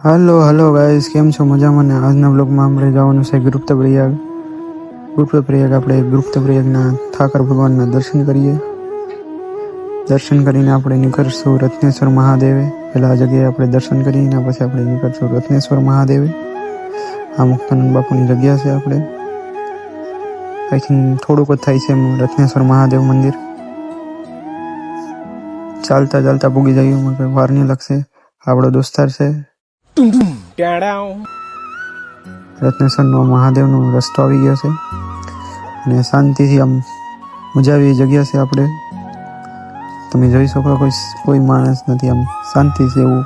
Hello hello guys, केम छो मजाમાં? ને આજના બ્લોગમાં આપણે જવાનું છે ગુપ્તપ્રયાગ. આપણે ગુપ્તપ્રયાગના ઠાકર ભગવાનના દર્શન કરીએ. દર્શન કરીને આપણે નીકળશું રત્નેશ્વર મહાદેવે. પહેલા આ જગ્યાએ આપણે દર્શન કરીને પછી આપણે નીકળશું રત્નેશ્વર મહાદેવે. આ મુક્તાનંદ બાપુની જગ્યા છે. આપણે આઈ થિંક થોડુંક જ થાય છે રત્નેશ્વર મહાદેવ મંદિર. ચાલતા ચાલતા પૂગી જઈએ, વાર નહીં લાગશે. આપણો દોસ્તાર છે. રત્નેશ્વરનો મહાદેવનો રસ્તો આવી ગયો છે અને શાંતિથી આમ મજા આવી જગ્યા છે. આપણે તમે જોઈ શકો, કોઈ માણસ નથી, આમ શાંતિ છે એવું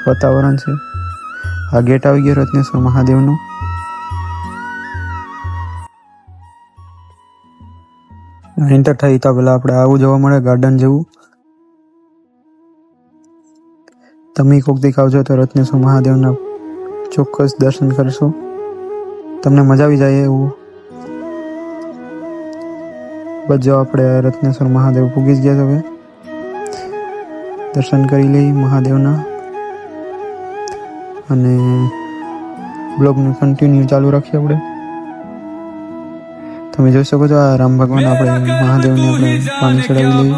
વાતાવરણ છે. આ ગેટ આવી ગયો રત્નેશ્વર મહાદેવનો. એન્ટર થઈ તો પેલા આપણે આવું જોવા મળે ગાર્ડન જેવું. તમે કોક દેખાવજો તો રત્નેશ્વર મહાદેવના ચોક્કસ દર્શન કરશો, તમને મજા આવી જાય એવું. બસ જો આપણે રત્નેશ્વર મહાદેવ પૂગી જ ગયા. હવે દર્શન કરી લઈ મહાદેવના અને બ્લોગને કન્ટિન્યુ ચાલુ રાખીએ. આપણે તમે જોઈ શકો છો, આ રામ ભગવાન આપણે મહાદેવને આપણે પાણી ચડાવી લઈએ.